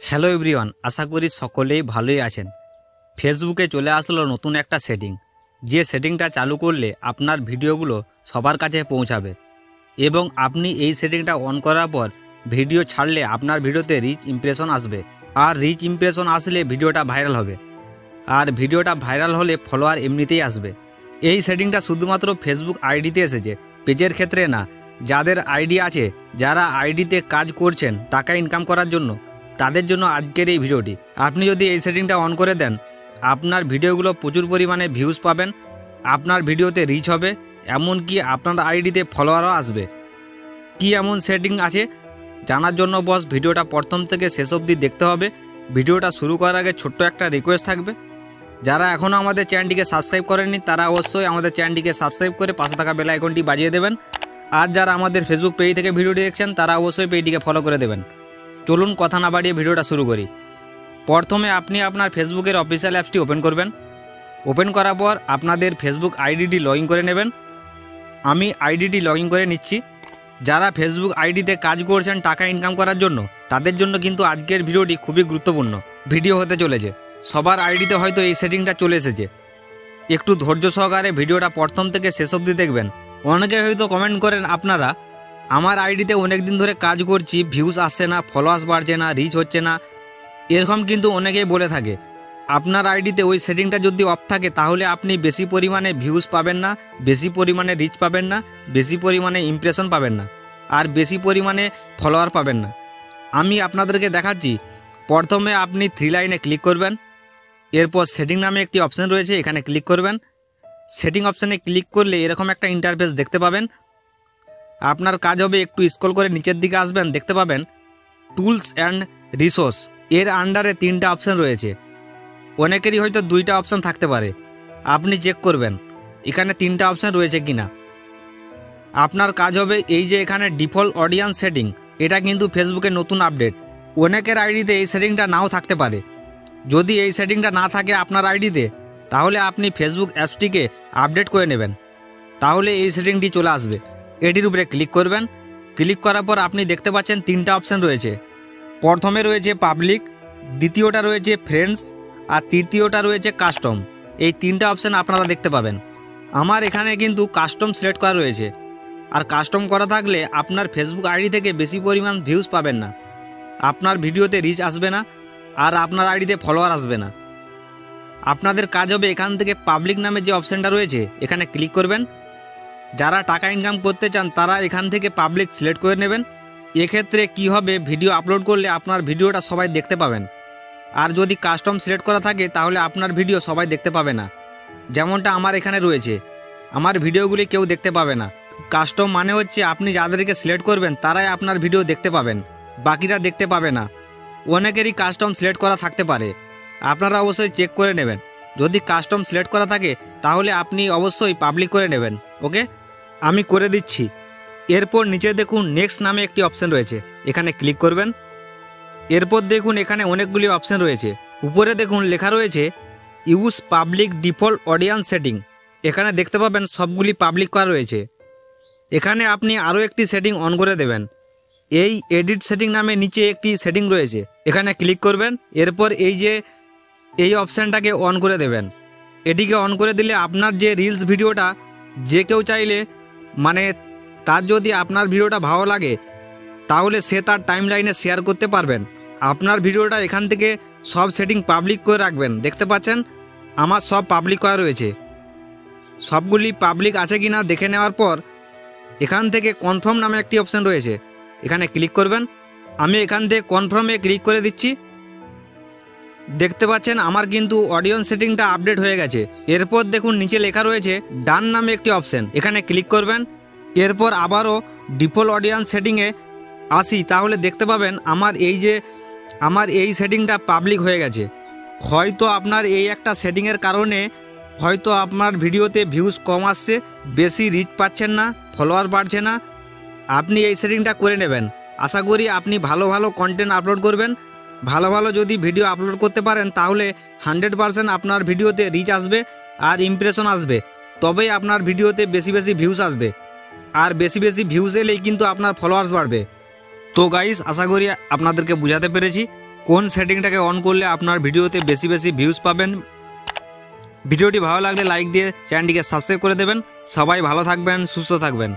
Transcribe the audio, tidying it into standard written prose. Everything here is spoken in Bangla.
হ্যালো এভরিওয়ান, আশা করি সকলেই ভালোই আছেন। ফেসবুকে চলে আসলো নতুন একটা সেটিং, যে সেটিংটা চালু করলে আপনার ভিডিওগুলো সবার কাছে পৌঁছাবে এবং আপনি এই সেটিংটা অন করার পর ভিডিও ছাড়লে আপনার ভিডিওতে রিচ ইমপ্রেশন আসবে। আর রিচ ইমপ্রেশন আসলে ভিডিওটা ভাইরাল হবে, আর ভিডিওটা ভাইরাল হলে ফলোয়ার এমনিতেই আসবে। এই সেটিংটা শুধুমাত্র ফেসবুক আইডিতে এসেছে, পেজের ক্ষেত্রে না। যাদের আইডি আছে, যারা আইডিতে কাজ করছেন টাকা ইনকাম করার জন্য, তাদের জন্য আজকের এই ভিডিওটি। আপনি যদি এই সেটিংটা অন করে দেন, আপনার ভিডিওগুলো প্রচুর পরিমাণে ভিউজ পাবেন, আপনার ভিডিওতে রিচ হবে, এমনকি আপনার আইডিতে ফলোয়ারও আসবে। কি এমন সেটিং আছে জানার জন্য বস ভিডিওটা প্রথম থেকে শেষ অবধি দেখতে হবে। ভিডিওটা শুরু করার আগে ছোট্ট একটা রিকোয়েস্ট থাকবে, যারা এখনও আমাদের চ্যানেলটিকে সাবস্ক্রাইব করেননি তারা অবশ্যই আমাদের চ্যানেলটিকে সাবস্ক্রাইব করে পাশে থাকা বেল আইকনটি বাজিয়ে দেবেন। আর যারা আমাদের ফেসবুক পেজ থেকে ভিডিওটি দেখছেন তারা অবশ্যই পেজটিকে ফলো করে দেবেন। চলুন কথা না বাড়িয়ে ভিডিওটা শুরু করি। প্রথমে আপনি আপনার ফেসবুকের অফিসিয়াল অ্যাপসটি ওপেন করবেন। ওপেন করার পর আপনাদের ফেসবুক আইডিটি লগ ইন করে নেবেন। আমি আইডিটি লগ ইন করে নিচ্ছি। যারা ফেসবুক আইডিতে কাজ করছেন টাকা ইনকাম করার জন্য, তাদের জন্য কিন্তু আজকের ভিডিওটি খুবই গুরুত্বপূর্ণ ভিডিও হতে চলেছে। সবার আইডিতে হয়তো এই সেটিংটা চলে এসেছে। একটু ধৈর্য সহকারে ভিডিওটা প্রথম থেকে শেষ অবধি দেখবেন। অনেকে হয়তো কমেন্ট করেন আপনারা, আমার আইডিতে অনেক দিন ধরে কাজ করছি, ভিউজ আসছে না, ফলোয়ার্স বাড়ছে না, রিচ হচ্ছে না, এরকম কিন্তু অনেকেই বলে থাকে। আপনার আইডিতে ওই সেটিংটা যদি অফ থাকে তাহলে আপনি বেশি পরিমাণে ভিউজ পাবেন না, বেশি পরিমাণে রিচ পাবেন না, বেশি পরিমাণে ইমপ্রেশন পাবেন না, আর বেশি পরিমাণে ফলোয়ার পাবেন না। আমি আপনাদেরকে দেখাচ্ছি। প্রথমে আপনি থ্রি লাইনে ক্লিক করবেন, এরপর সেটিং নামে একটি অপশান রয়েছে, এখানে ক্লিক করবেন। সেটিং অপশানে ক্লিক করলে এরকম একটা ইন্টারফেস দেখতে পাবেন। আপনার কাজ হবে একটু স্ক্রল করে নিচের দিকে আসবেন, দেখতে পাবেন টুলস অ্যান্ড রিসোর্স। এর আন্ডারে 3টা অপশান রয়েছে। অনেকেরই হয়তো 2টা অপশান থাকতে পারে, আপনি চেক করবেন এখানে 3টা অপশান রয়েছে কিনা। আপনার কাজ হবে এই যে এখানে ডিফল্ট অডিয়েন্স সেটিং, এটা কিন্তু ফেসবুকের নতুন আপডেট। অনেকের আইডিতে এই সেটিংটা নাও থাকতে পারে। যদি এই সেটিংটা না থাকে আপনার আইডিতে, তাহলে আপনি ফেসবুক অ্যাপসটিকে আপডেট করে নেবেন, তাহলে এই সেটিংটি চলে আসবে। এটির উপরে ক্লিক করবেন। ক্লিক করার পর আপনি দেখতে পাচ্ছেন 3টা অপশান রয়েছে। প্রথমে রয়েছে পাবলিক, দ্বিতীয়টা রয়েছে ফ্রেন্ডস, আর তৃতীয়টা রয়েছে কাস্টম। এই 3টা অপশান আপনারা দেখতে পাবেন। আমার এখানে কিন্তু কাস্টম সিলেক্ট করা রয়েছে। আর কাস্টম করা থাকলে আপনার ফেসবুক আইডি থেকে বেশি পরিমাণ ভিউজ পাবেন না, আপনার ভিডিওতে রিচ আসবে না, আর আপনার আইডিতে ফলোয়ার আসবে না। আপনাদের কাজ হবে এখান থেকে পাবলিক নামে যে অপশানটা রয়েছে এখানে ক্লিক করবেন। যারা টাকা ইনকাম করতে চান তারা এখান থেকে পাবলিক সিলেক্ট করে নেবেন। এক্ষেত্রে কি হবে, ভিডিও আপলোড করলে আপনার ভিডিওটা সবাই দেখতে পাবেন। আর যদি কাস্টম সিলেক্ট করা থাকে তাহলে আপনার ভিডিও সবাই দেখতে পাবে না, যেমনটা আমার এখানে রয়েছে। আমার ভিডিওগুলি কেউ দেখতে পাবে না। কাস্টম মানে হচ্ছে আপনি যাদেরকে সিলেক্ট করবেন তারাই আপনার ভিডিও দেখতে পাবেন, বাকিরা দেখতে পাবে না। অনেকেরই কাস্টম সিলেক্ট করা থাকতে পারে, আপনারা অবশ্যই চেক করে নেবেন। যদি কাস্টম সিলেক্ট করা থাকে তাহলে আপনি অবশ্যই পাবলিক করে নেবেন। ওকে, আমি করে দিচ্ছি। এরপর নিচে দেখুন নেক্সট নামে একটি অপশান রয়েছে, এখানে ক্লিক করবেন। এরপর দেখুন এখানে অনেকগুলি অপশান রয়েছে। উপরে দেখুন লেখা রয়েছে use public default audience setting. এখানে দেখতে পাবেন সবগুলি পাবলিক করা রয়েছে। এখানে আপনি আরও একটি সেটিং অন করে দেবেন। এই এডিট সেটিং নামে নিচে একটি সেটিং রয়েছে, এখানে ক্লিক করবেন। এরপর এই অপশানটাকে অন করে দেবেন। এটিকে অন করে দিলে আপনার যে রিলস ভিডিওটা যে কেউ চাইলে, মানে তার যদি আপনার ভিডিওটা ভালো লাগে তাহলে সে তার টাইমলাইনে শেয়ার করতে পারবেন। আপনার ভিডিওটা এখান থেকে সব সেটিং পাবলিক করে রাখবেন। দেখতে পাচ্ছেন আমার সব পাবলিক করা রয়েছে। সবগুলি পাবলিক আছে কিনা দেখে নেওয়ার পর এখান থেকে কনফার্ম নামে একটি অপশান রয়েছে, এখানে ক্লিক করবেন। আমি এখান থেকে কনফার্মে ক্লিক করে দিচ্ছি। দেখতে পাচ্ছেন আমার কিন্তু অডিয়েন্স সেটিংটা আপডেট হয়ে গেছে। এরপর দেখুন নিচে লেখা রয়েছে ডান নামে একটি অপশান, এখানে ক্লিক করবেন। এরপর আবারও ডিফল্ট অডিয়েন্স সেটিংয়ে আসি, তাহলে দেখতে পাবেন আমার এই সেটিংটা পাবলিক হয়ে গেছে। হয়তো আপনার এই একটা সেটিংয়ের কারণে হয়তো আপনার ভিডিওতে ভিউজ কম আসছে, বেশি রিচ পাচ্ছেন না, ফলোয়ার বাড়ছে না। আপনি এই সেটিংটা করে নেবেন। আশা করি আপনি ভালো ভালো কন্টেন্ট আপলোড করবেন। ভালো ভালো যদি ভিডিও আপলোড করতে পারেন তাহলে 100% আপনার ভিডিওতে রিচ আসবে আর ইমপ্রেশন আসবে, তবেই আপনার ভিডিওতে বেশি বেশি ভিউজ আসবে। আর বেশি বেশি ভিউজ এলেই কিন্তু আপনার ফলোয়ার্স বাড়বে। তো গাইস, আশা করি আপনাদেরকে বুঝাতে পেরেছি। কোন সেটিংটাকে অন করলে আপনার ভিডিওতে বেশি বেশি ভিউজ পাবেন। ভিডিওটি ভালো লাগলে লাইক দিয়ে চ্যানেলটিকে সাবস্ক্রাইব করে দেবেন। সবাই ভালো থাকবেন, সুস্থ থাকবেন।